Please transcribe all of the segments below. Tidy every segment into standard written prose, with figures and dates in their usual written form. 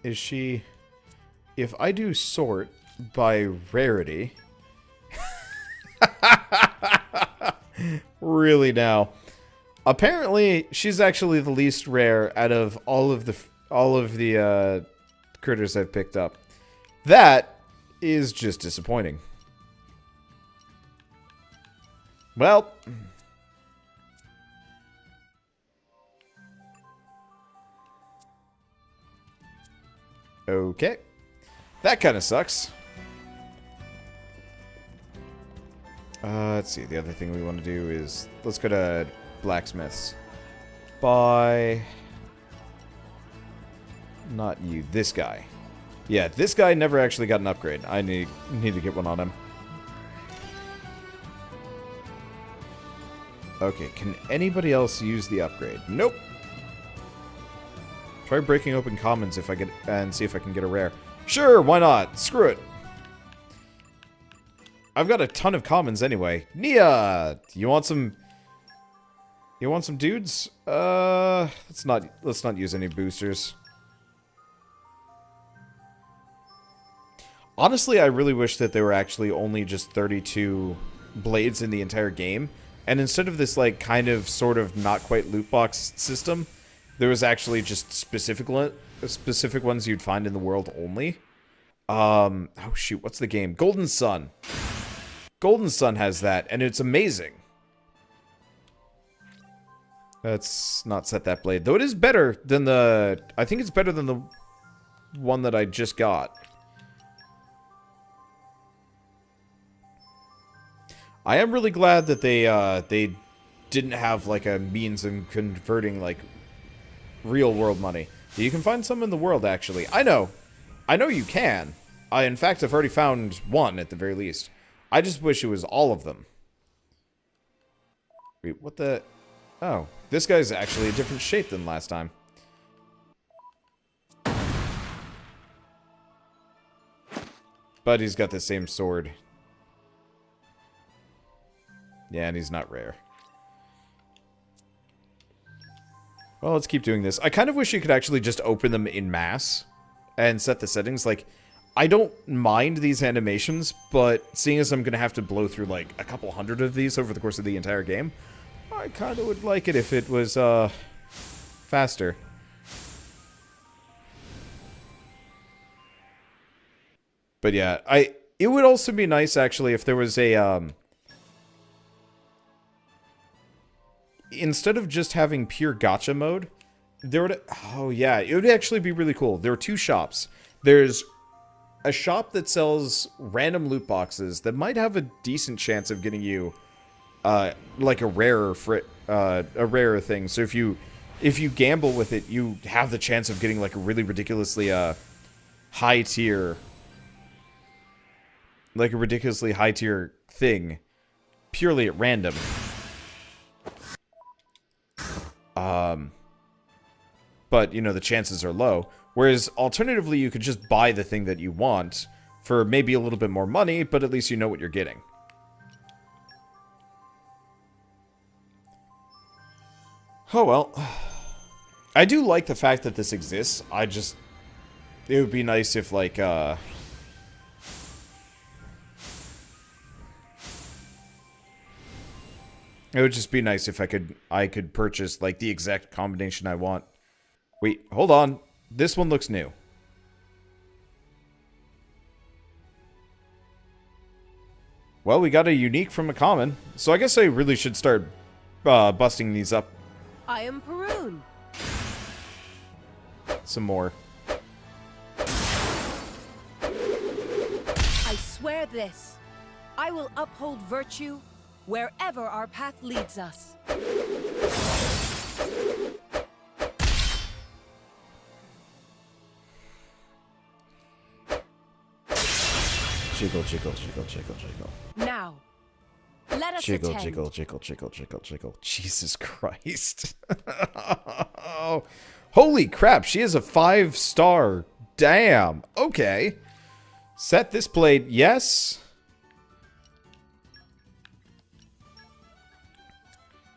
is she... If I do sort by rarity... Really now. Apparently, she's actually the least rare out of all of the critters I've picked up. That is just disappointing. Well... Okay. That kind of sucks. Let's see. The other thing we want to do is... Let's go to blacksmiths. Buy... Not you. This guy. Yeah, this guy never actually got an upgrade. I need to get one on him. Okay, can anybody else use the upgrade? Nope. Try breaking open commons if I get and see if I can get a rare. Sure, why not? Screw it. I've got a ton of commons anyway. Nia, you want some? You want some dudes? Let's not use any boosters. Honestly, I really wish that there were actually only just 32 blades in the entire game, and instead of this like kind of sort of not quite loot box system, there was actually just specific ones you'd find in the world only. Oh shoot, what's the game? Golden Sun. Golden Sun has that, and it's amazing. Let's not set that blade. Though it is better than the... I think it's better than the one that I just got. I am really glad that they didn't have, like, a means in converting, like... real world money. You can find some in the world, actually. I know you can. In fact, I've already found one, at the very least. I just wish it was all of them. Wait, what the... Oh, this guy's actually a different shape than last time. But he's got the same sword. Yeah, and he's not rare. Well, let's keep doing this. I kind of wish you could actually just open them in mass and set the settings. Like, I don't mind these animations, but seeing as I'm going to have to blow through, like, a couple hundred of these over the course of the entire game, I kind of would like it if it was, faster. But yeah, it would also be nice, actually, if there was a, instead of just having pure gacha mode, there would... Oh, yeah. It would actually be really cool. There are two shops. There's a shop that sells random loot boxes that might have a decent chance of getting you, like a rarer thing. So if you gamble with it, you have the chance of getting, like, a really ridiculously, high tier... Like a ridiculously high tier thing. Purely at random. But, you know, the chances are low. Whereas, alternatively, you could just buy the thing that you want for maybe a little bit more money, but at least you know what you're getting. Oh, well. I do like the fact that this exists. It would be nice if, like, it would just be nice if I could purchase, like, the exact combination I want. Wait, hold on. This one looks new. Well, we got a unique from a common, so I guess I really should start busting these up. I am Perun. Some more. I swear this. I will uphold virtue wherever our path leads us. Jiggle, jiggle, jiggle, jiggle, jiggle. Now, let us Jiggle, attend. jiggle, jiggle, jiggle, jiggle, jiggle. Jesus Christ. Holy crap, she is a 5-star. Damn. Okay. Set this blade. Yes.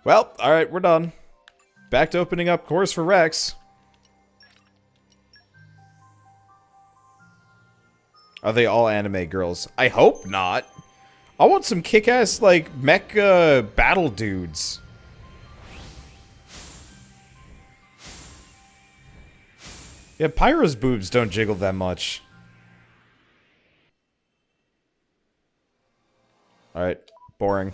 Well, alright, we're done. Back to opening up cores for Rex. Are they all anime girls? I hope not. I want some kick-ass, like, mecha battle dudes. Yeah, Pyra's boobs don't jiggle that much. Alright, boring.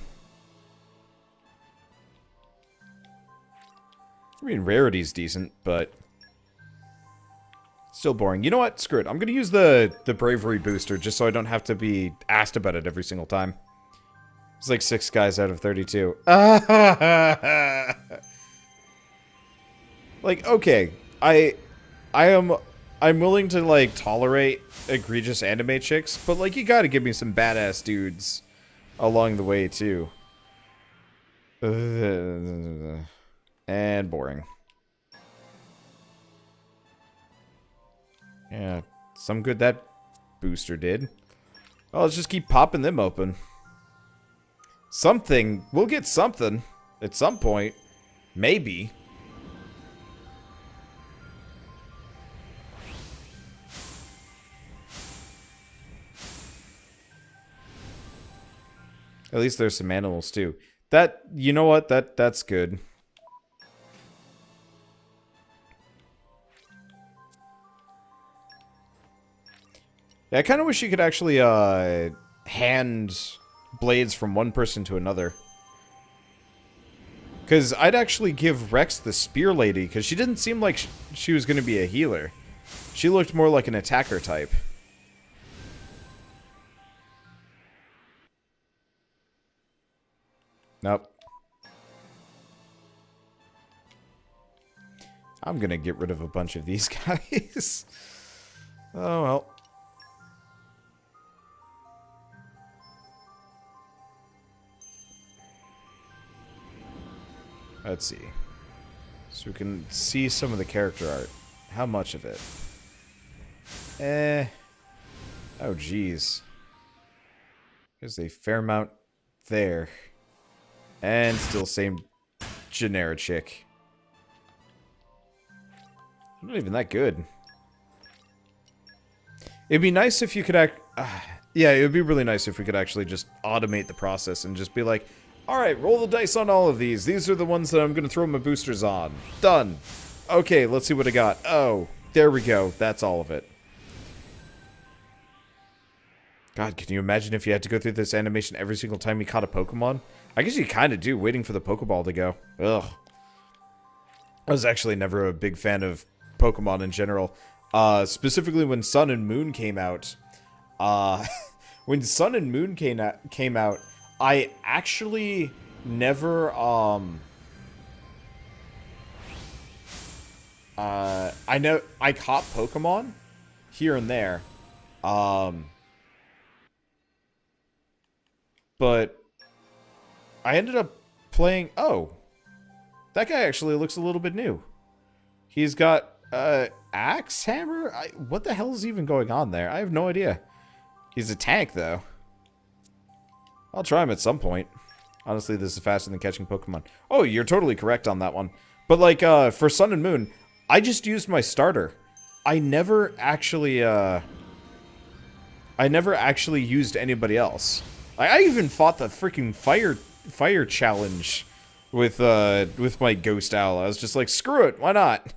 I mean, rarity's decent, but still boring. You know what? Screw it. I'm gonna use the bravery booster just so I don't have to be asked about it every single time. It's like 6 guys out of 32. Like, okay, I'm willing to, like, tolerate egregious anime chicks, but, like, you gotta give me some badass dudes along the way, too. And boring. Yeah, some good that booster did. Oh, let's just keep popping them open. Something. We'll get something at some point. Maybe. At least there's some animals too. That, you know what? That's good. Yeah, I kind of wish you could actually hand blades from one person to another. Because I'd actually give Rex the spear lady, because she didn't seem like she was going to be a healer. She looked more like an attacker type. Nope. I'm gonna get rid of a bunch of these guys. Oh, well. Let's see. So we can see some of the character art. How much of it? Oh, geez. There's a fair amount there. And still same generic chick. Not even that good. It'd be nice if you could yeah, it would be really nice if we could actually just automate the process and just be like, alright, roll the dice on all of these. These are the ones that I'm going to throw my boosters on. Done. Okay, let's see what I got. Oh, there we go. That's all of it. God, can you imagine if you had to go through this animation every single time you caught a Pokemon? I guess you kind of do, waiting for the Pokeball to go. Ugh. I was actually never a big fan of Pokemon in general. Specifically when Sun and Moon came out. When Sun and Moon came out, I actually never, I caught Pokemon here and there. But I ended up playing... Oh. That guy actually looks a little bit new. He's got, axe hammer? What the hell is even going on there? I have no idea. He's a tank, though. I'll try him at some point. Honestly, this is faster than catching Pokemon. Oh, you're totally correct on that one. But, like, for Sun and Moon, I just used my starter. I never actually used anybody else. I even fought the freaking fire challenge with my Ghost Owl. I was just like, screw it, why not?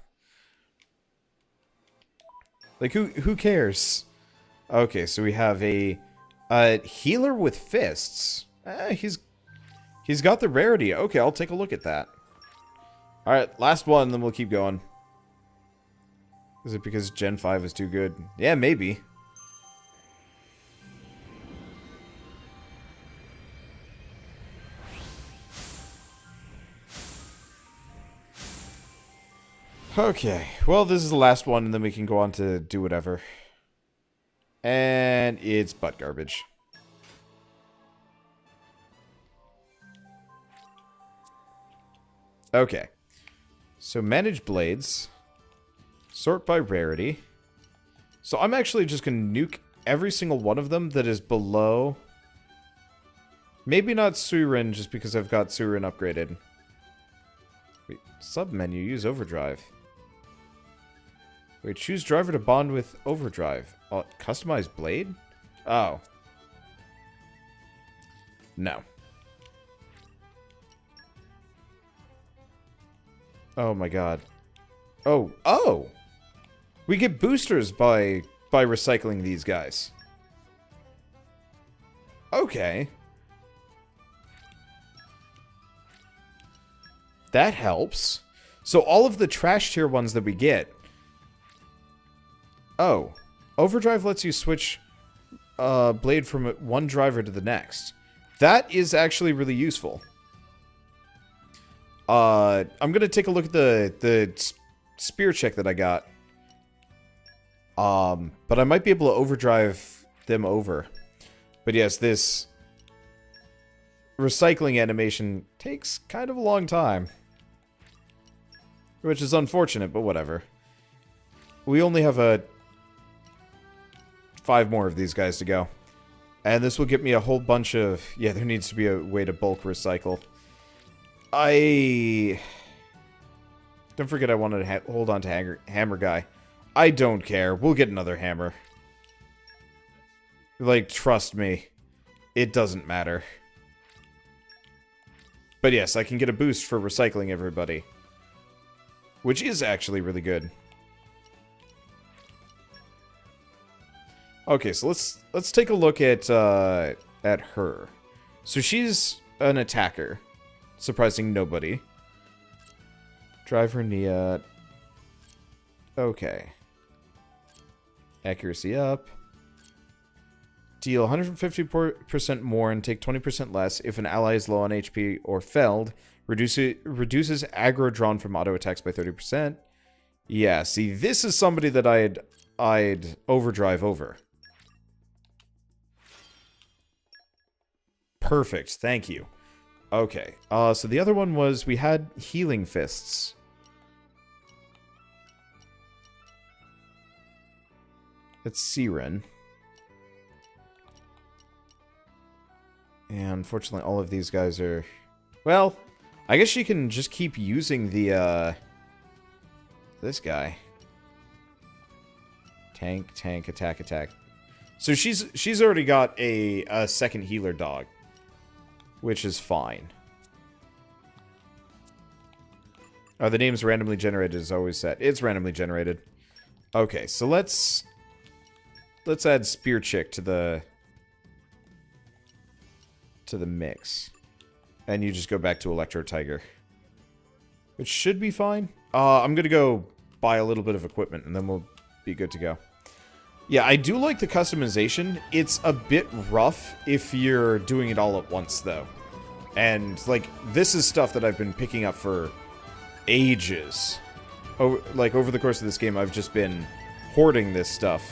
Like, who cares? Okay, so we have a healer with fists. He's got the rarity. Okay, I'll take a look at that. All right, last one, then we'll keep going. Is it because Gen 5 is too good? Yeah, maybe. Okay, well, this is the last one, and then we can go on to do whatever. And it's butt garbage. Okay. So manage blades. Sort by rarity. So I'm actually just going to nuke every single one of them that is below... Maybe not Suirin, just because I've got Suirin upgraded. Wait, sub-menu, use overdrive. Wait, choose driver to bond with overdrive. Customized blade? Oh. No. Oh my god. Oh. Oh! We get boosters by recycling these guys. Okay. That helps. So all of the trash tier ones that we get... Oh. Overdrive lets you switch blade from one driver to the next. That is actually really useful. I'm going to take a look at the spear check that I got. But I might be able to overdrive them over. But yes, this recycling animation takes kind of a long time. Which is unfortunate, but whatever. We only have 5 more of these guys to go. And this will get me a whole bunch of... Yeah, there needs to be a way to bulk recycle. Don't forget I wanted to hold on to Hammer Guy. I don't care. We'll get another hammer. Like, trust me. It doesn't matter. But yes, I can get a boost for recycling everybody. Which is actually really good. Okay, so let's take a look at her. So she's an attacker. Surprising nobody. Driver Nia. Okay. Accuracy up. Deal 150% more and take 20% less if an ally is low on HP or felled. Reduces aggro drawn from auto attacks by 30%. Yeah, see, this is somebody that I'd overdrive over. Perfect, thank you. Okay, so the other one was we had healing fists. It's Siren. And unfortunately all of these guys are... Well, I guess she can just keep using the, this guy. Tank, tank, attack, attack. So she's already got a second healer dog. Which is fine. Oh, the name's randomly generated is always set. It's randomly generated. Okay, so let's add Spear Chick to the mix. And you just go back to Electro Tiger. Which should be fine. I'm gonna go buy a little bit of equipment and then we'll be good to go. Yeah, I do like the customization. It's a bit rough if you're doing it all at once, though. And, like, this is stuff that I've been picking up for ages. Over the course of this game, I've just been hoarding this stuff.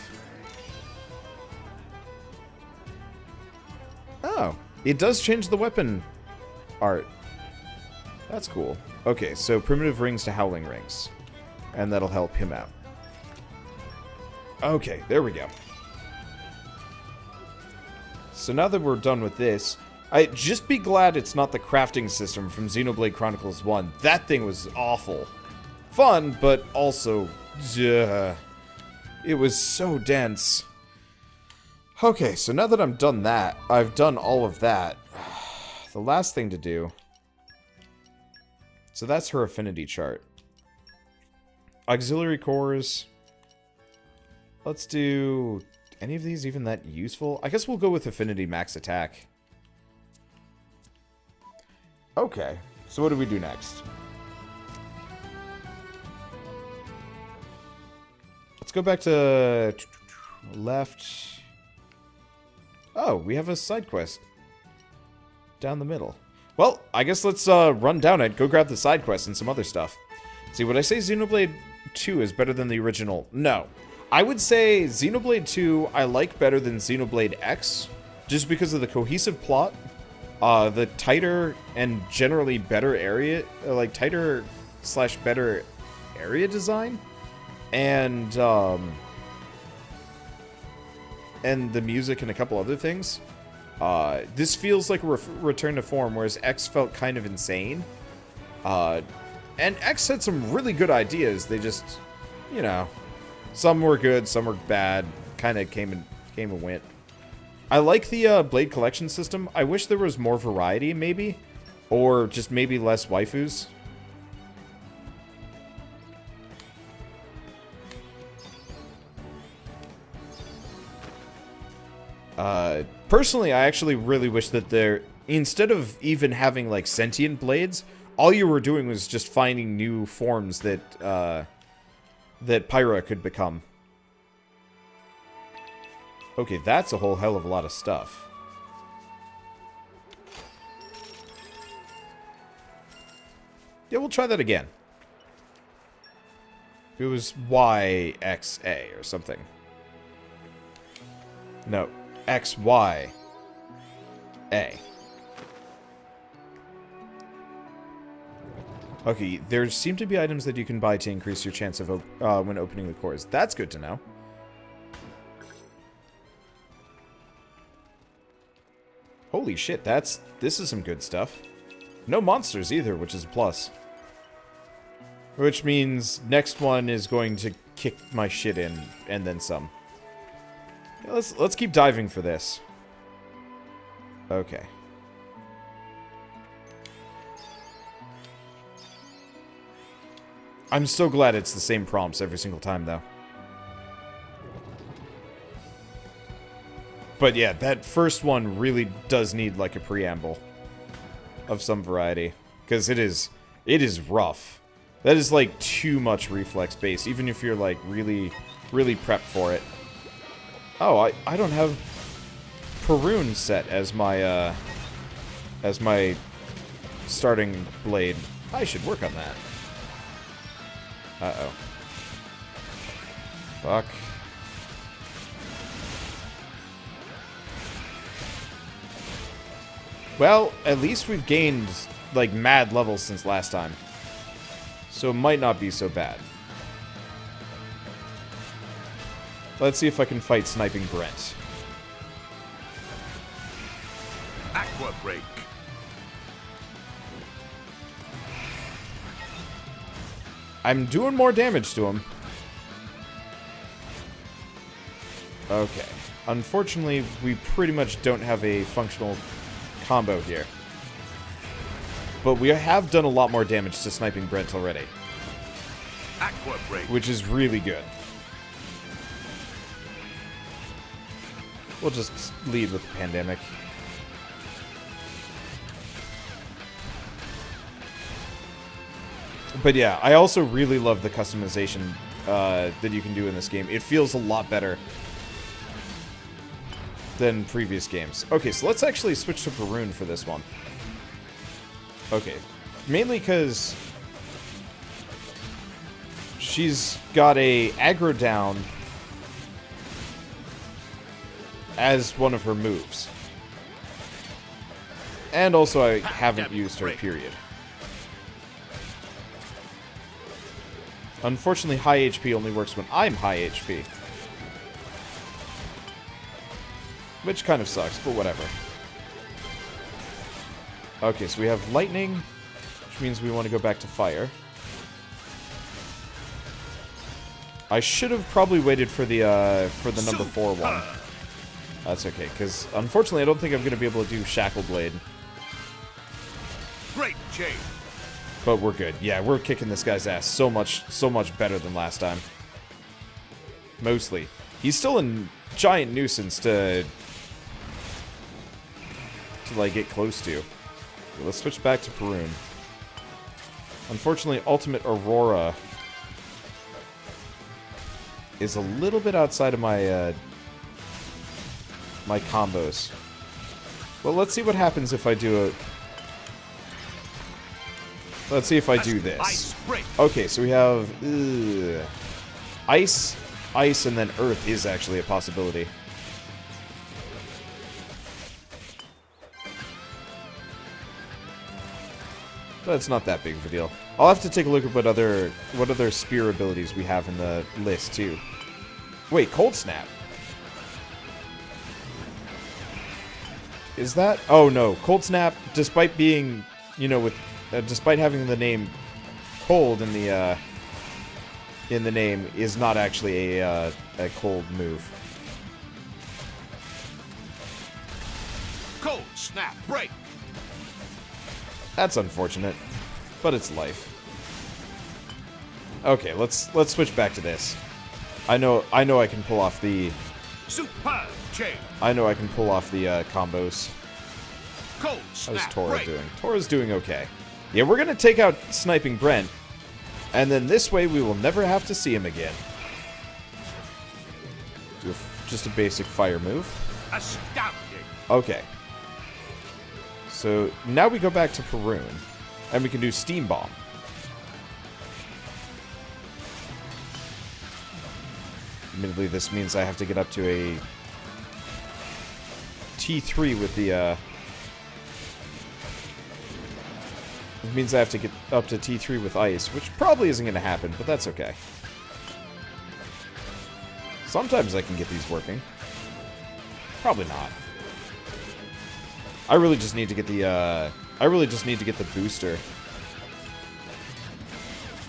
Oh, it does change the weapon art. That's cool. Okay, so primitive rings to howling rings. And that'll help him out. Okay, there we go. So now that we're done with this, just be glad it's not the crafting system from Xenoblade Chronicles 1. That thing was awful. Fun, but also... it was so dense. Okay, so now that I've done all of that. The last thing to do... So that's her affinity chart. Auxiliary cores... Let's do... Any of these even that useful? I guess we'll go with Affinity Max Attack. Okay. So what do we do next? Let's go back to... left. Oh, we have a side quest. Down the middle. Well, I guess let's run down it, go grab the side quest and some other stuff. See, would I say Xenoblade 2 is better than the original? No. I would say Xenoblade 2 I like better than Xenoblade X, just because of the cohesive plot, the tighter and generally better area, tighter/better area design, and the music and a couple other things. This feels like a return to form, whereas X felt kind of insane. And X had some really good ideas, they just, you know... Some were good, some were bad. Kind of came and went. I like the Blade collection system. I wish there was more variety, maybe. Or just maybe less waifus. Personally, I actually really wish that there, instead of even having like sentient blades, all you were doing was just finding new forms that that Pyra could become. Okay, that's a whole hell of a lot of stuff. Yeah, we'll try that again. It was YXA or something. No, XYA. Okay, there seem to be items that you can buy to increase your chance of when opening the cores. That's good to know. Holy shit, this is some good stuff. No monsters either, which is a plus. Which means next one is going to kick my shit in, and then some. Let's keep diving for this. Okay. I'm so glad it's the same prompts every single time, though. But yeah, that first one really does need, like, a preamble of some variety. Because it is rough. That is, like, too much reflex base, even if you're, like, really prepped for it. Oh, I don't have Perun set as my starting blade. I should work on that. Uh-oh. Fuck. Well, at least we've gained, like, mad levels since last time. So it might not be so bad. Let's see if I can fight Sniping Barrett. Aqua Break. I'm doing more damage to him. Okay. Unfortunately, we pretty much don't have a functional combo here. But we have done a lot more damage to Sniping Barrett already. Aqua Break. Which is really good. We'll just lead with the pandemic. But yeah, I also really love the customization that you can do in this game. It feels a lot better than previous games. Okay, so let's actually switch to Perun for this one. Okay, mainly because she's got a aggro down as one of her moves. And also I haven't used her, period. Unfortunately, high HP only works when I'm high HP. Which kind of sucks, but whatever. Okay, so we have lightning, which means we want to go back to fire. I should have probably waited for the number 4 one. That's okay, because unfortunately I don't think I'm going to be able to do Shackle Blade. Great chain. But we're good. Yeah, we're kicking this guy's ass so much better than last time. Mostly. He's still a giant nuisance to like get close to. Let's switch back to Perun. Unfortunately, Ultimate Aurora is a little bit outside of my my combos. Well, let's see what happens if I do a... Let's see if I do this. Okay, so we have... Ice, Ice, and then Earth is actually a possibility. But it's not that big of a deal. I'll have to take a look at what other spear abilities we have in the list, too. Wait, Cold Snap. Is that... Oh, no. Cold Snap, despite being, you know, with... despite having the name Cold in the in the name is not actually a cold move. Cold snap break. That's unfortunate, but it's life. Okay, let's switch back to this. I know I can pull off the Superb chain. I know I can pull off the combos. Cold How's snap Tora break. doing? Tora's doing okay. Yeah, we're gonna take out Sniping Brent, and then this way we will never have to see him again. Do just a basic fire move. Astounding. Okay. So now we go back to Perun, and we can do Steam Bomb. Admittedly, this means I have to get up to a T3 with the, It means I have to get up to T3 with ice, which probably isn't going to happen, but that's okay. Sometimes I can get these working. Probably not. I really just need to get the, the booster.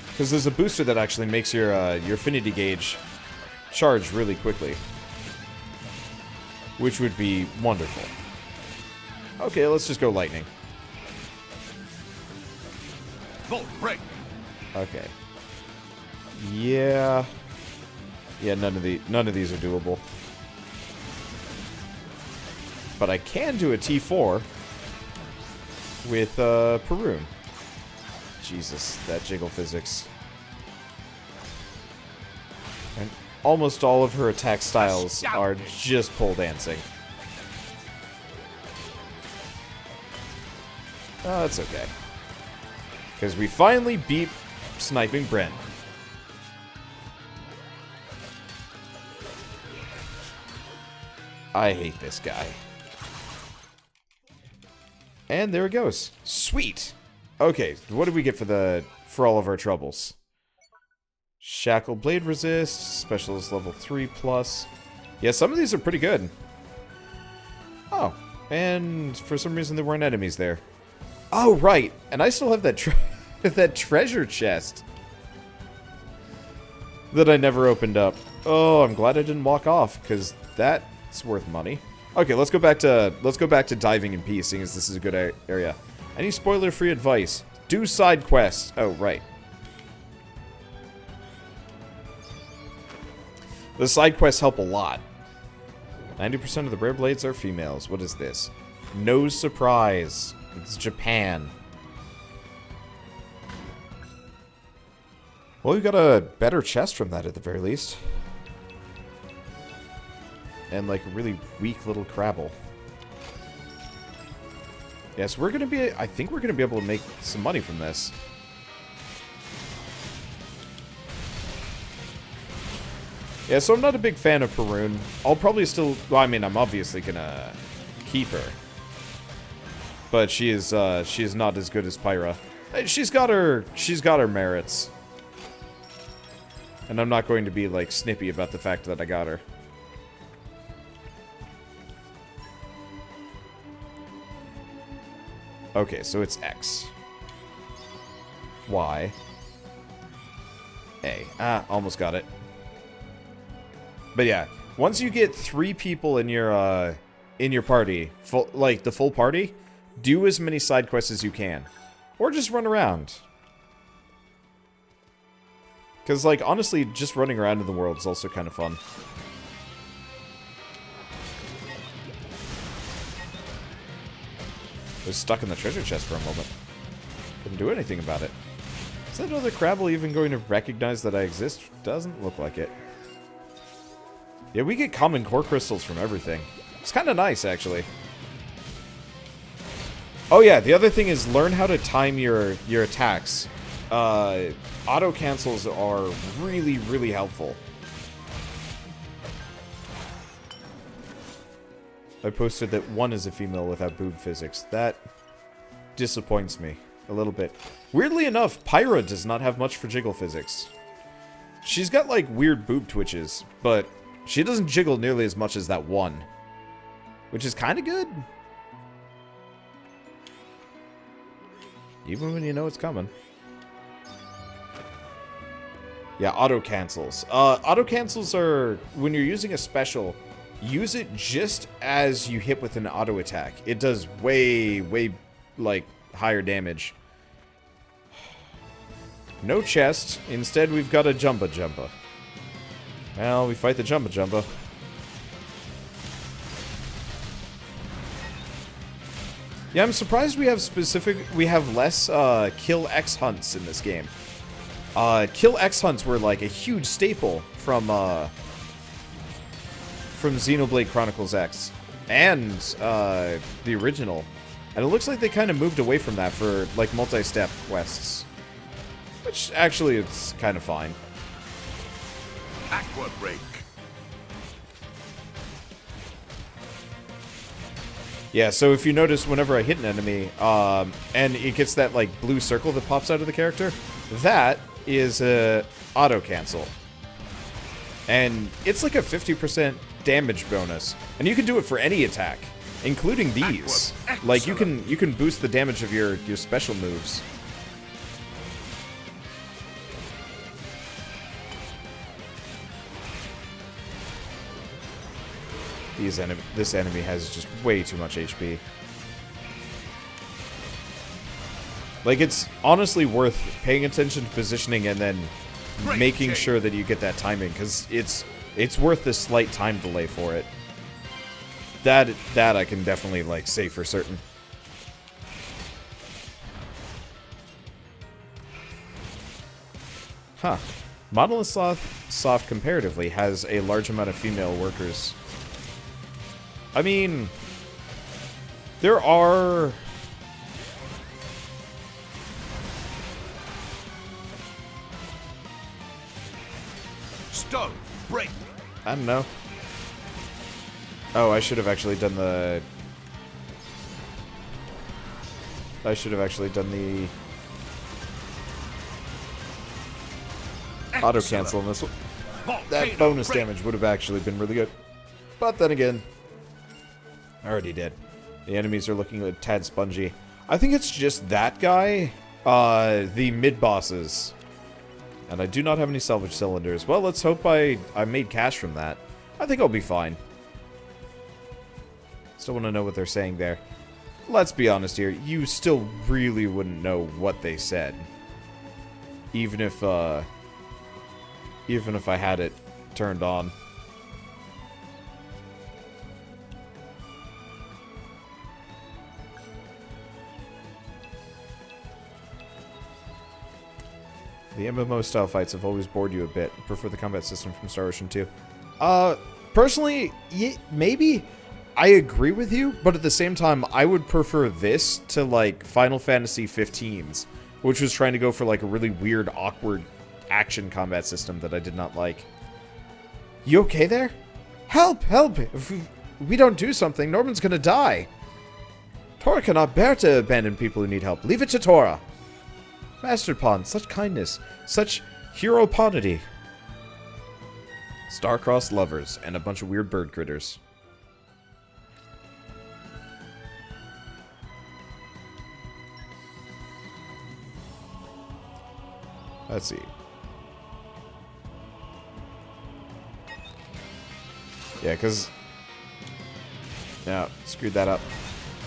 Because there's a booster that actually makes your affinity gauge charge really quickly. Which would be wonderful. Okay, let's just go lightning. Volt break. Okay. Yeah. Yeah, none of these are doable. But I can do a T4 with Perun. Jesus, that jiggle physics. And almost all of her attack styles are just pole dancing. Oh, that's okay. Because we finally beat Sniping Brent. I hate this guy. And there it goes. Sweet. Okay, what did we get for all of our troubles? Shackle Blade Resist, Specialist level 3+. Yeah, some of these are pretty good. Oh, and for some reason there weren't enemies there. Oh, right. And I still have that that treasure chest that I never opened up. Oh, I'm glad I didn't walk off, because that's worth money. Okay, let's go back to diving in peace, seeing as this is a good area. Any spoiler-free advice? Do side quests. Oh, right. The side quests help a lot. 90% of the rare blades are females. What is this? No surprise. It's Japan. Well, we got a better chest from that at the very least. And like a really weak little Crabble. Yes, we're gonna be. I think we're gonna be able to make some money from this. Yeah, so I'm not a big fan of Perun. I'll probably still. Well, I mean, I'm obviously gonna keep her, but she is not as good as Pyra. She's got her merits, and I'm not going to be like snippy about the fact that I got her. Okay, so it's X. Y. A. Ah, almost got it. But yeah, once you get 3 people in your party, like the full party, do as many side quests as you can. Or just run around. Because, like, honestly, just running around in the world is also kind of fun. I was stuck in the treasure chest for a moment. Couldn't do anything about it. Is that other Crabble even going to recognize that I exist? Doesn't look like it. Yeah, we get common core crystals from everything. It's kind of nice, actually. Oh yeah, the other thing is learn how to time your attacks. Auto cancels are really, really helpful. I posted that 1 is a female without boob physics. That disappoints me a little bit. Weirdly enough, Pyra does not have much for jiggle physics. She's got, like, weird boob twitches, but she doesn't jiggle nearly as much as that 1. Which is kind of good. Even when you know it's coming. Yeah, auto cancels. Auto cancels are when you're using a special, use it just as you hit with an auto attack. It does way, like, higher damage. No chest. Instead, we've got a Jumba Jumba. Well, we fight the Jumba Jumba. Yeah, I'm surprised we have less kill X hunts in this game. Kill X hunts were like a huge staple from Xenoblade Chronicles X and the original. And it looks like they kind of moved away from that for like multi-step quests. Which actually it's kind of fine. Aqua break. Yeah, so if you notice, whenever I hit an enemy, and it gets that, like, blue circle that pops out of the character, that is a auto-cancel. And it's like a 50% damage bonus. And you can do it for any attack, including these. Like, you can boost the damage of your special moves. This enemy has just way too much HP. Like, it's honestly worth paying attention to positioning and then making sure that you get that timing, because it's worth the slight time delay for it. That I can definitely, like, say for certain. Huh. Monolith Soft comparatively has a large amount of female workers. I mean, there are... Stone break. I don't know. Oh, I should have actually done the... auto cancel on this one. That bonus damage would have actually been really good. But then again, I already did. The enemies are looking a tad spongy. I think it's just that guy, the mid-bosses. And I do not have any salvage cylinders. Well, let's hope I made cash from that. I think I'll be fine. Still want to know what they're saying there. Let's be honest here. You still really wouldn't know what they said. Even if I had it turned on. The MMO-style fights have always bored you a bit. Prefer the combat system from Star Ocean 2. Personally, maybe. I agree with you, but at the same time, I would prefer this to, like, Final Fantasy 15's, which was trying to go for, like, a really weird, awkward action combat system that I did not like. You okay there? Help! Help! If we don't do something, Norman's gonna die. Tora cannot bear to abandon people who need help. Leave it to Tora. Master Pawn, such kindness, such hero-ponity. Star-crossed lovers, and a bunch of weird bird critters. Let's see. Yeah, because... no, screwed that up.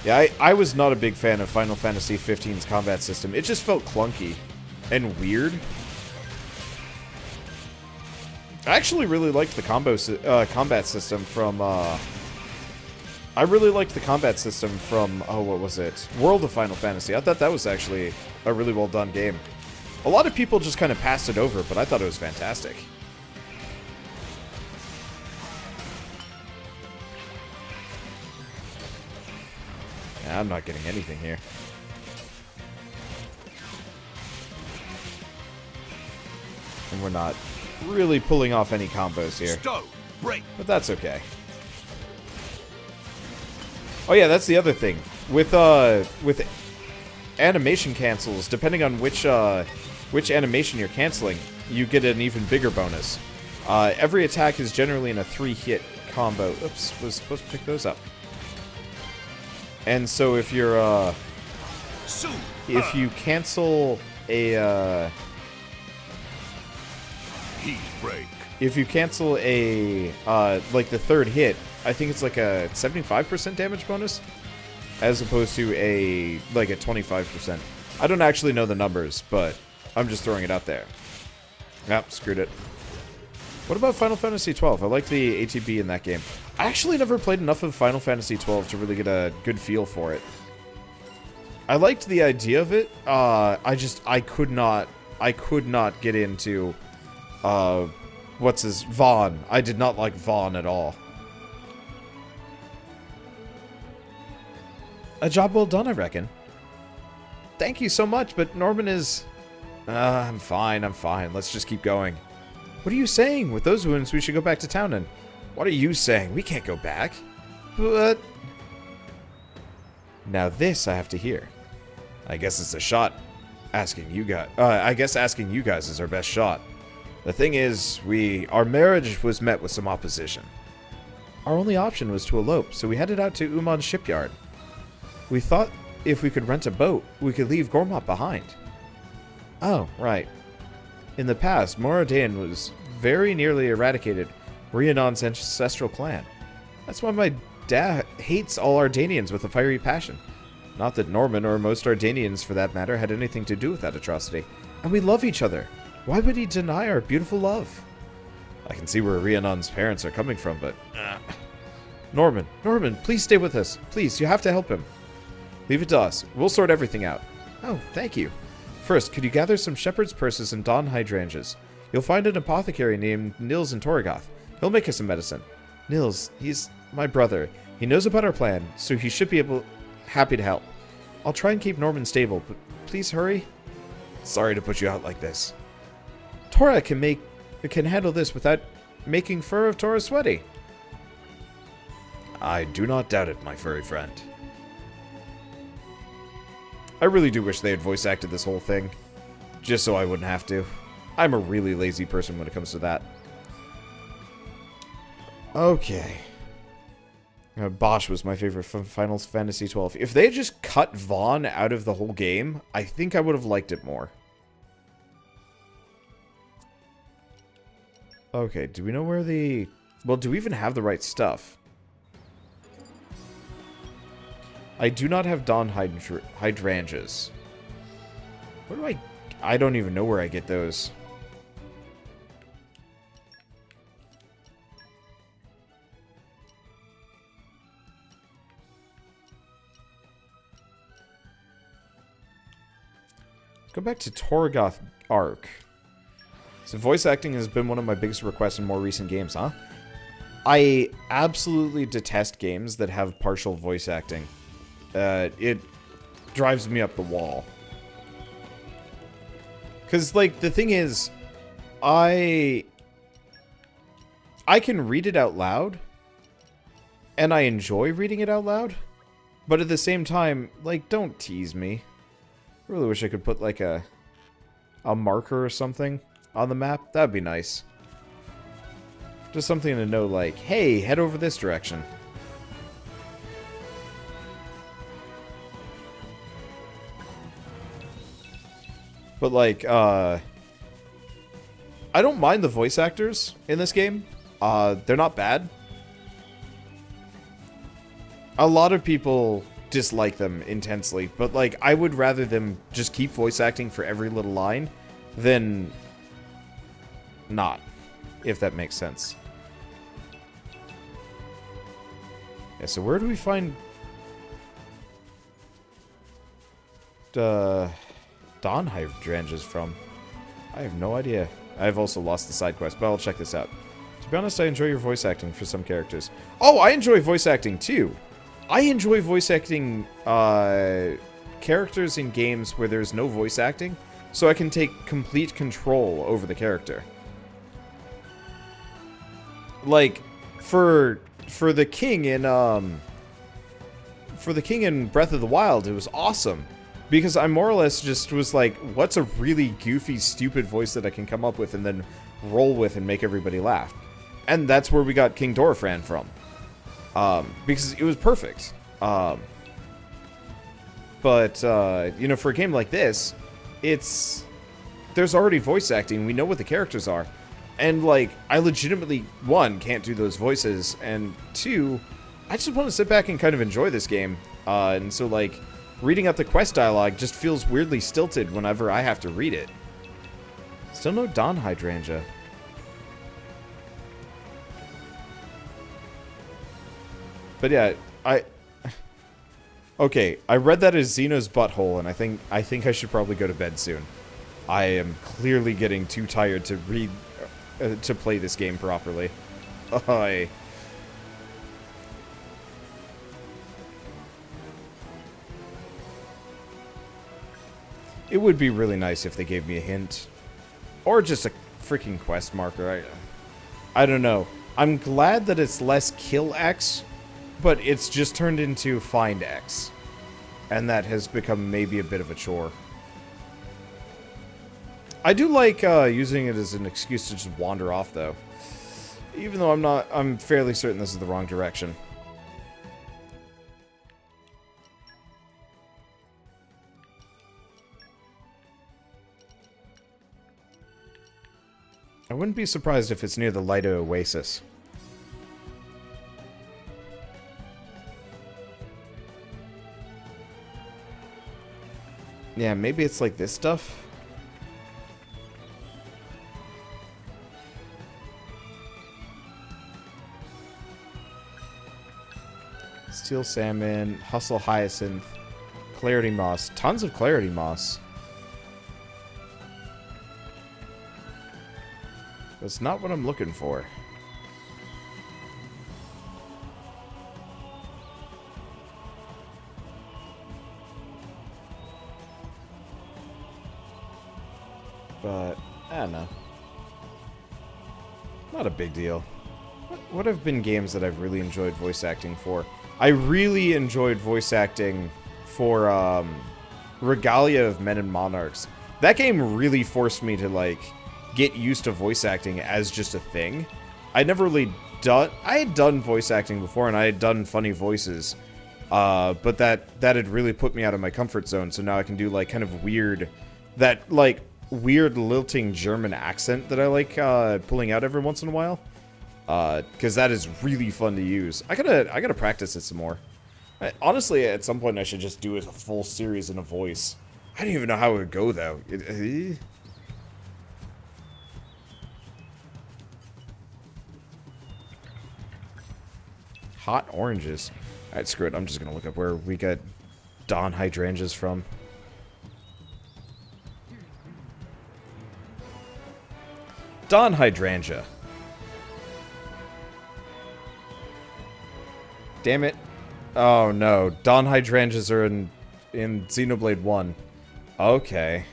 Yeah, I was not a big fan of Final Fantasy 15's combat system. It just felt clunky and weird. I actually really liked the combat system from, I really liked the combat system from, oh, what was it? World of Final Fantasy. I thought that was actually a really well done game. A lot of people just kind of passed it over, but I thought it was fantastic. Yeah, I'm not getting anything here. And we're not really pulling off any combos here. Stone break. But that's okay. Oh yeah, that's the other thing. With animation cancels, depending on which animation you're canceling, you get an even bigger bonus. Every attack is generally in a 3-hit combo. Oops, was supposed to pick those up. And so if you're, if you cancel a, heat break. If you cancel a, like the third hit, I think it's like a 75% damage bonus, as opposed to like a 25%. I don't actually know the numbers, but I'm just throwing it out there. Yep, screwed it. What about Final Fantasy XII? I like the ATB in that game. I actually never played enough of Final Fantasy XII to really get a good feel for it. I liked the idea of it. I could not get into, Vaughn. I did not like Vaughn at all. A job well done, I reckon. Thank you so much, but Norman is... I'm fine. Let's just keep going. What are you saying? With those wounds, we should go back to town and... What are you saying? We can't go back. But... Now this I have to hear. I guess it's a shot. Asking you guys... I guess asking you guys is our best shot. The thing is, our marriage was met with some opposition. Our only option was to elope, so we headed out to Uman's shipyard. We thought if we could rent a boat, we could leave Gormott behind. Oh, right. In the past, Moradin was very nearly eradicated Rhiannon's ancestral clan. That's why my dad hates all Ardanians with a fiery passion. Not that Norman, or most Ardanians for that matter, had anything to do with that atrocity. And we love each other. Why would he deny our beautiful love? I can see where Rhiannon's parents are coming from, but... Norman, please stay with us. Please, you have to help him. Leave it to us. We'll sort everything out. Oh, thank you. First, could you gather some shepherd's purses and dawn hydrangeas? You'll find an apothecary named Nils in Torgoth. He'll make us some medicine. Nils, he's my brother. He knows about our plan, so he should be happy to help. I'll try and keep Norman stable, but please hurry. Sorry to put you out like this. Tora can handle this without making fur of Tora sweaty. I do not doubt it, my furry friend. I really do wish they had voice acted this whole thing, just so I wouldn't have to. I'm a really lazy person when it comes to that. Okay. Bosch was my favorite from Final Fantasy XII. If they had just cut Vaughn out of the whole game, I think I would have liked it more. Okay, do we know where the... Well, do we even have the right stuff? I do not have dawn hydrangeas. Where do I don't even know where I get those. Go back to Torgoth Arc. So voice acting has been one of my biggest requests in more recent games, huh? I absolutely detest games that have partial voice acting. It drives me up the wall. Because, like, the thing is, I can read it out loud, and I enjoy reading it out loud, but at the same time, like, don't tease me. I really wish I could put, like, a marker or something on the map. That'd be nice. Just something to know, like, hey, head over this direction. But, like, I don't mind the voice actors in this game. They're not bad. A lot of people dislike them intensely, but, like, I would rather them just keep voice acting for every little line than not, if that makes sense. Yeah, so where do we find... Dawn hydrangeas from? I have no idea. I've also lost the side quest, but I'll check this out. To be honest, I enjoy your voice acting for some characters. Oh, I enjoy voice acting too! I enjoy voice acting characters in games where there's no voice acting, so I can take complete control over the character. Like, for the king in Breath of the Wild, it was awesome. Because I more or less just was like, what's a really goofy, stupid voice that I can come up with and then roll with and make everybody laugh? And that's where we got King Dorephan from. Because it was perfect. But, you know, for a game like this, there's already voice acting. We know what the characters are. And, like, I legitimately, one, can't do those voices, and two, I just want to sit back and kind of enjoy this game. And so, like, reading out the quest dialogue just feels weirdly stilted whenever I have to read it. Still no Dawn Hydrangea. But yeah, okay, I read that as Xeno's butthole, and I think I should probably go to bed soon. I am clearly getting too tired to read, to play this game properly. It would be really nice if they gave me a hint. Or just a freaking quest marker. I don't know. I'm glad that it's less kill X, but it's just turned into find X. And that has become maybe a bit of a chore. I do like using it as an excuse to just wander off, though. Even though I'm fairly certain this is the wrong direction. I wouldn't be surprised if it's near the Lido Oasis. Yeah, maybe it's like this stuff. Steel Salmon, Hustle Hyacinth, Clarity Moss. Tons of Clarity Moss. That's not what I'm looking for. But, I don't know. Not a big deal. What have been games that I've really enjoyed voice acting for? I really enjoyed voice acting for, Regalia of Men and Monarchs. That game really forced me to, like, get used to voice acting as just a thing. I had done voice acting before, and I had done funny voices. But that had really put me out of my comfort zone, so now I can do, like, kind of weird... That, like, weird lilting German accent that I like, pulling out every once in a while. Because that is really fun to use. I gotta practice it some more. Honestly, at some point I should just do a full series in a voice. I don't even know how it would go, though. Hot oranges. Alright, screw it. I'm just gonna look up where we got Dawn Hydrangeas from. Dawn Hydrangea. Damn it. Oh no. Dawn Hydrangeas are in Xenoblade 1. Okay.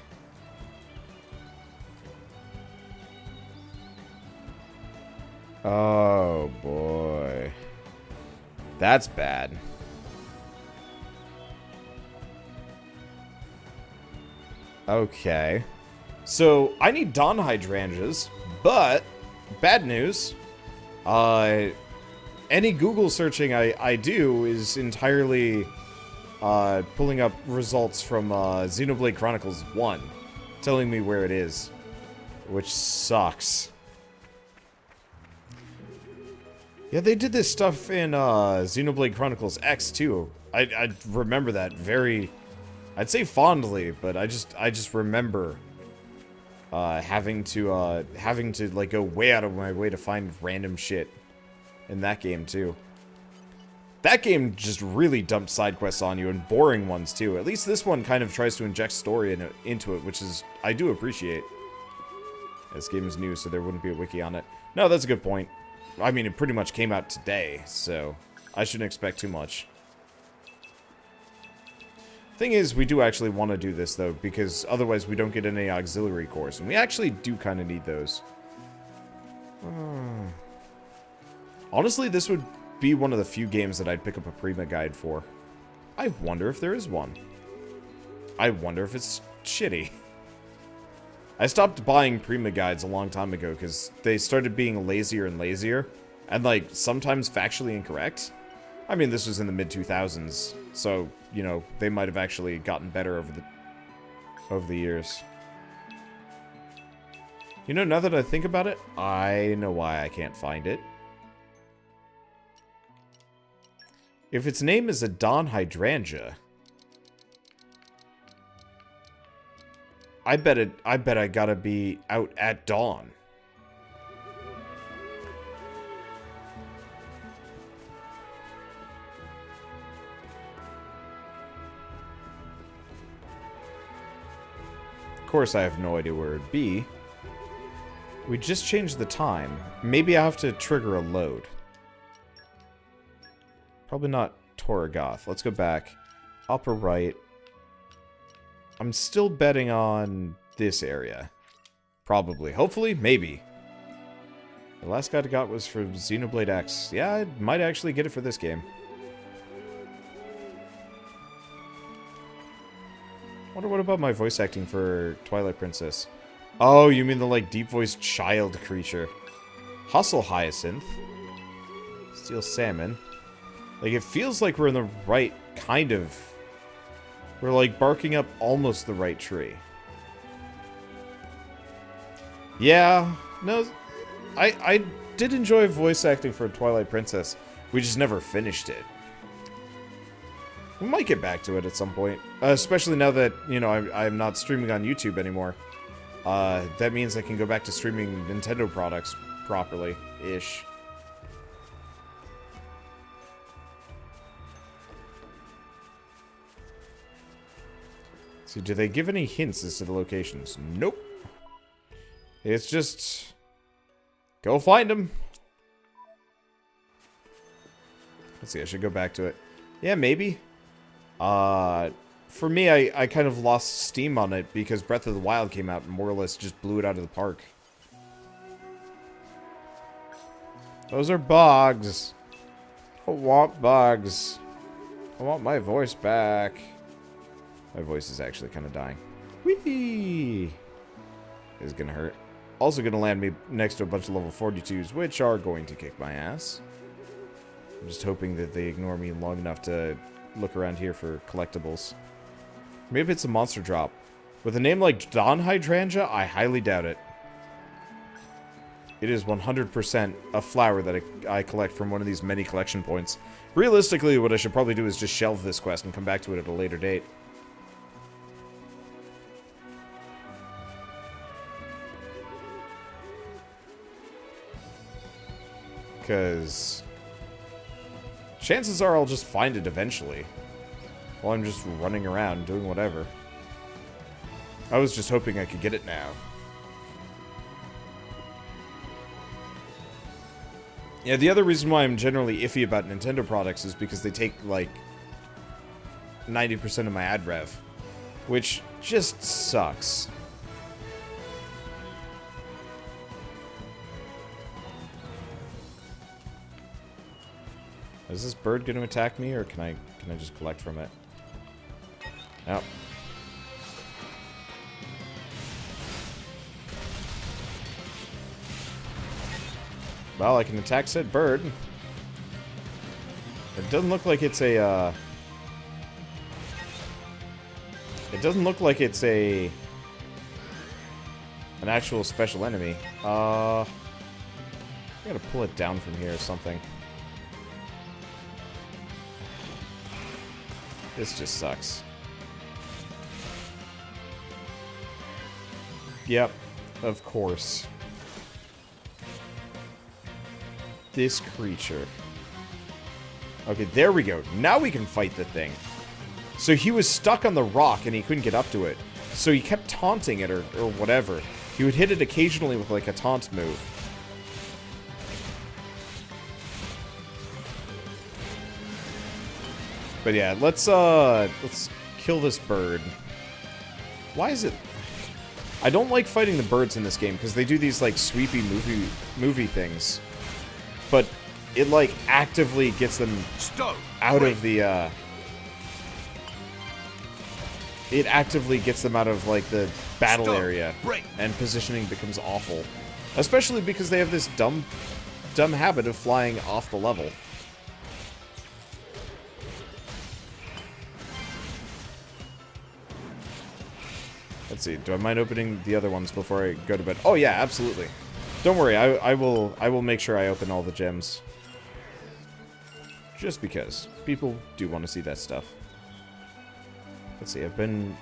Oh boy. That's bad. Okay. So, I need Dawn Hydrangeas, but bad news. Any Google searching I do is entirely pulling up results from Xenoblade Chronicles 1, telling me where it is, which sucks. Yeah, they did this stuff in Xenoblade Chronicles X too. I remember that very, I'd say fondly, but I just remember having to like go way out of my way to find random shit in that game too. That game just really dumped side quests on you, and boring ones too. At least this one kind of tries to inject story into it, which is I do appreciate. This game is new, so there wouldn't be a wiki on it. No, that's a good point. I mean, it pretty much came out today, so I shouldn't expect too much. Thing is, we do actually want to do this, though, because otherwise we don't get any auxiliary cores, and we actually do kind of need those. Honestly, this would be one of the few games that I'd pick up a Prima guide for. I wonder if there is one. I wonder if it's shitty. I stopped buying Prima guides a long time ago because they started being lazier and lazier, and, like, sometimes factually incorrect. I mean, this was in the mid-2000s, so, you know, they might have actually gotten better over the years. You know, now that I think about it, I know why I can't find it. If its name is a Dawn Hydrangea, I bet I gotta be out at dawn. Of course, I have no idea where it'd be. We just changed the time. Maybe I have to trigger a load. Probably not Torgoth. Let's go back. Upper right. I'm still betting on this area. Probably. Hopefully. Maybe. The last guide I got was for Xenoblade X. Yeah, I might actually get it for this game. Wonder what about my voice acting for Twilight Princess? Oh, you mean the, like, deep-voiced child creature. Hustle Hyacinth. Steel Salmon. Like, it feels like we're in the right kind of... We're, like, barking up almost the right tree. Yeah. No, I did enjoy voice acting for Twilight Princess. We just never finished it. We might get back to it at some point. Especially now that, you know, I'm not streaming on YouTube anymore. That means I can go back to streaming Nintendo products properly-ish. So, do they give any hints as to the locations? Nope. It's just... Go find them. Let's see, I should go back to it. Yeah, maybe. For me, I kind of lost steam on it because Breath of the Wild came out and more or less just blew it out of the park. Those are bugs. I want bugs. I want my voice back. My voice is actually kind of dying. Whee! Is gonna hurt. Also gonna land me next to a bunch of level 42s, which are going to kick my ass. I'm just hoping that they ignore me long enough to look around here for collectibles. Maybe it's a monster drop. With a name like Dawn Hydrangea, I highly doubt it. It is 100% a flower that I collect from one of these many collection points. Realistically, what I should probably do is just shelve this quest and come back to it at a later date. Because chances are I'll just find it eventually. While I'm just running around doing whatever. I was just hoping I could get it now. Yeah, the other reason why I'm generally iffy about Nintendo products is because they take, like, 90% of my ad rev. Which just sucks. Is this bird going to attack me, or can I just collect from it? Nope. Well, I can attack said bird. It doesn't look like it's a, It doesn't look like it's an actual special enemy. I gotta pull it down from here or something. This just sucks. Yep, of course. This creature. Okay, there we go. Now we can fight the thing. So he was stuck on the rock and he couldn't get up to it. So he kept taunting it or whatever. He would hit it occasionally with like a taunt move. But yeah, let's kill this bird. Why is it... I don't like fighting the birds in this game because they do these like sweepy movie things. But it like actively gets them out of the it actively gets them out of like the battle area, and positioning becomes awful. Especially because they have this dumb habit of flying off the level. Let's see. Do I mind opening the other ones before I go to bed? Oh, yeah, absolutely. Don't worry. I will make sure I open all the gems. Just because. People do want to see that stuff. Let's see. I've been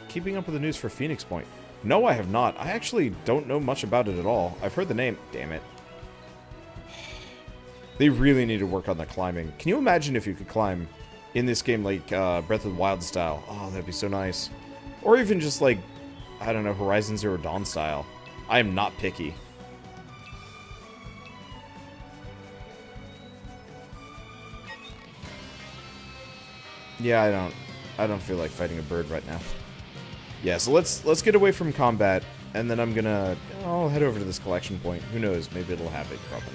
keeping up with the news for Phoenix Point. No, I have not. I actually don't know much about it at all. I've heard the name. Damn it. They really need to work on the climbing. Can you imagine if you could climb in this game like Breath of the Wild style? Oh, that'd be so nice. Or even just like, I don't know, Horizon Zero Dawn style. I am not picky. Yeah, I don't feel like fighting a bird right now. Yeah, so let's get away from combat, and then I'll head over to this collection point. Who knows? Maybe it'll have it. Probably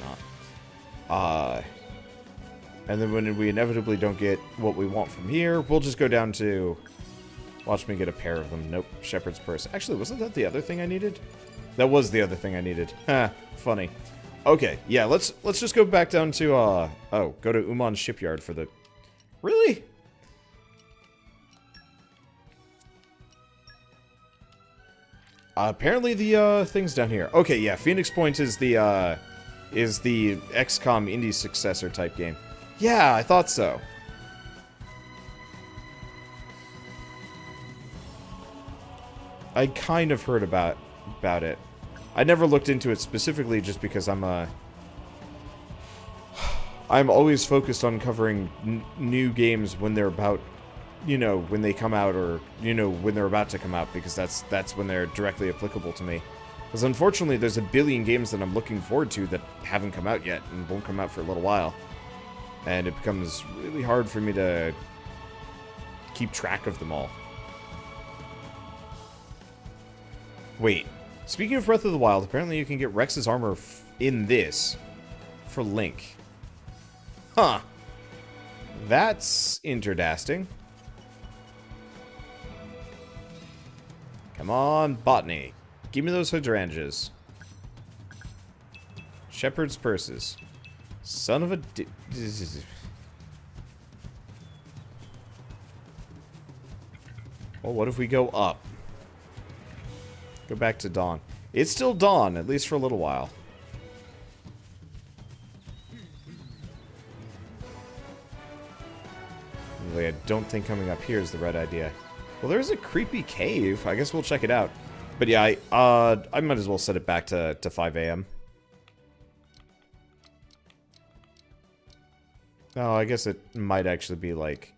not. And then when we inevitably don't get what we want from here, we'll just go down to... Watch me get a pair of them. Nope. Shepherd's Purse. Actually, wasn't that the other thing I needed? That was the other thing I needed. Ha, funny. Okay, yeah, let's just go back down to, go to Uman's shipyard for the... Really? Apparently the, thing's down here. Okay, yeah, Phoenix Point is the XCOM indie successor type game. Yeah, I thought so. I kind of heard about it. I never looked into it specifically just because I'm always focused on covering new games when they're about, you know, when they come out, or, you know, when they're about to come out, because that's when they're directly applicable to me. Because unfortunately, there's a billion games that I'm looking forward to that haven't come out yet and won't come out for a little while. And it becomes really hard for me to keep track of them all. Wait, speaking of Breath of the Wild, apparently you can get Rex's armor in this for Link. Huh. That's interdasting. Come on, Botany. Give me those hydrangeas. Shepherd's Purses. Son of a... Well, what if we go up? Go back to dawn. It's still dawn, at least for a little while. Anyway, I don't think coming up here is the right idea. Well, there's a creepy cave. I guess we'll check it out. But yeah, I might as well set it back to 5 a.m. Oh, I guess it might actually be, like,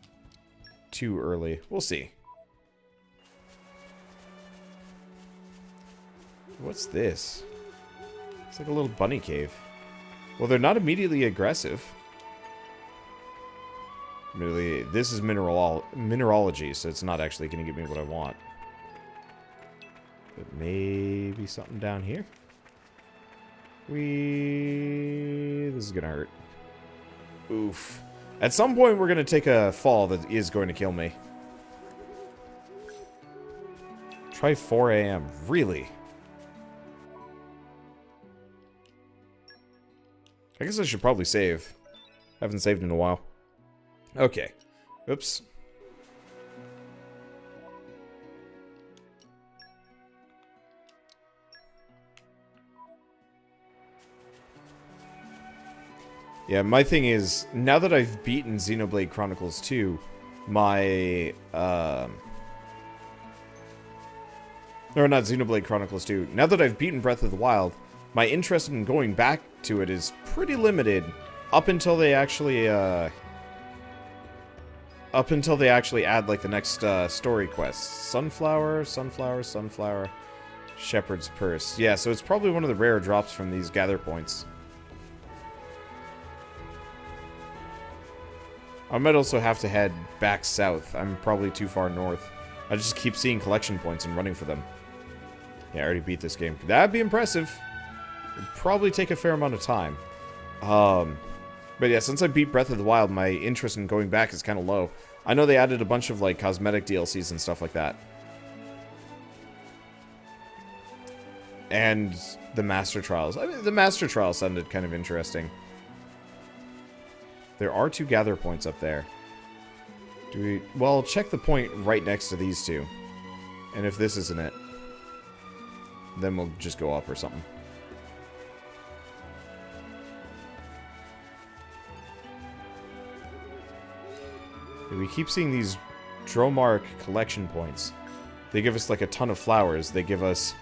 too early. We'll see. What's this? It's like a little bunny cave. Well, they're not immediately aggressive. Really, this is mineralogy, so it's not actually going to give me what I want. But maybe something down here? This is going to hurt. Oof. At some point, we're going to take a fall that is going to kill me. Try 4 a.m. Really? I guess I should probably save. Haven't saved in a while. Okay. Oops. Yeah, my thing is, now that I've beaten Xenoblade Chronicles 2, my, or not Xenoblade Chronicles 2, now that I've beaten Breath of the Wild, my interest in going back to it is pretty limited up until they actually add, like, the next, story quests. Sunflower, Shepherd's Purse. Yeah, so it's probably one of the rare drops from these gather points. I might also have to head back south. I'm probably too far north. I just keep seeing collection points and running for them. Yeah, I already beat this game. That'd be impressive. It'd probably take a fair amount of time. But yeah, since I beat Breath of the Wild, my interest in going back is kind of low. I know they added a bunch of, like, cosmetic DLCs and stuff like that. And the Master Trials. I mean, the Master Trials sounded kind of interesting. There are 2 gather points up there. Do we... Well, check the point right next to these 2. And if this isn't it, then we'll just go up or something. We keep seeing these Dromark collection points. They give us like a ton of flowers. They give us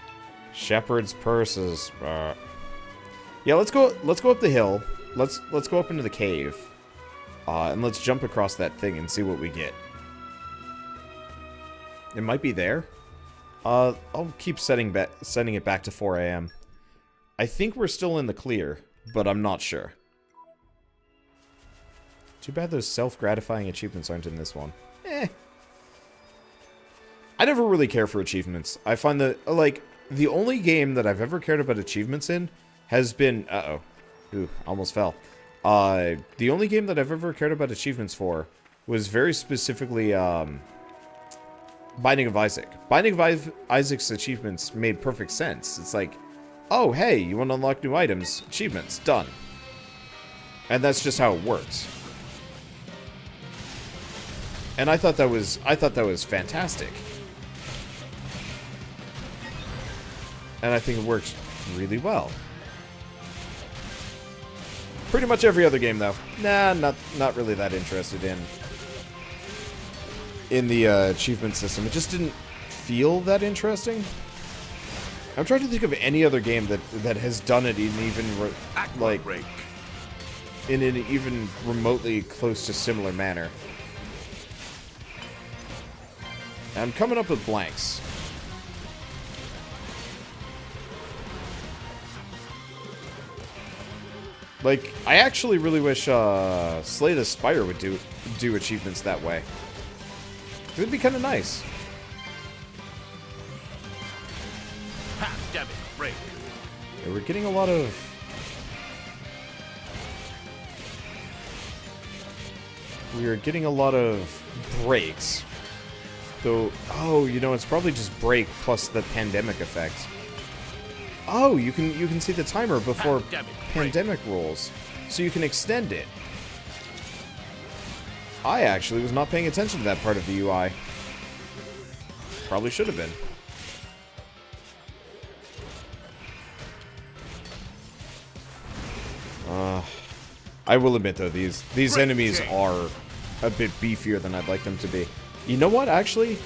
shepherd's purses. Yeah, let's go up the hill. Let's go up into the cave. And let's jump across that thing and see what we get. It might be there. I'll keep setting it back to 4 a.m. I think we're still in the clear, but I'm not sure. Too bad those self-gratifying achievements aren't in this one. I never really care for achievements. I find that, like, the only game that I've ever cared about achievements in has been... Uh-oh. Ooh, almost fell. The only game that I've ever cared about achievements for was very specifically, Binding of Isaac. Binding of Isaac's achievements made perfect sense. It's like, oh, hey, you want to unlock new items. Achievements. Done. And that's just how it works. And I thought that was fantastic. And I think it works really well. Pretty much every other game, though. Nah, not really that interested in the achievement system. It just didn't feel that interesting. I'm trying to think of any other game that has done it in even in an even remotely close to similar manner. I'm coming up with blanks. Like, I actually really wish Slay the Spire would do achievements that way. It would be kind of nice. Pandemic break. Yeah, we're getting a lot of... We are getting a lot of breaks. Though, oh, you know, it's probably just break plus the pandemic effect. Oh, you can see the timer before pandemic rolls, so you can extend it. I actually was not paying attention to that part of the UI. Probably should have been. I will admit though, these enemies are a bit beefier than I'd like them to be. You know what? Actually,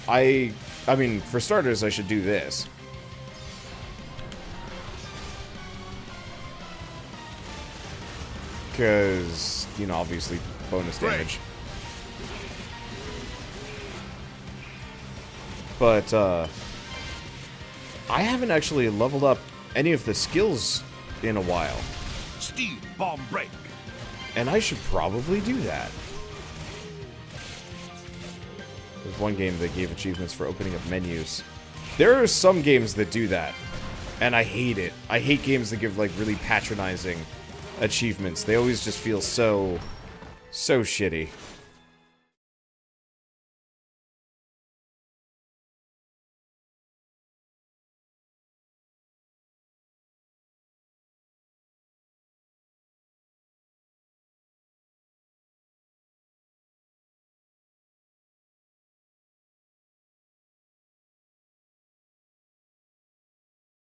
I mean, for starters, I should do this. Because, you know, obviously, bonus damage. But, I haven't actually leveled up any of the skills in a while. Steel bomb break. And I should probably do that. There's one game that gave achievements for opening up menus. There are some games that do that. And I hate it. I hate games that give, like, really patronizing achievements. They always just feel so shitty.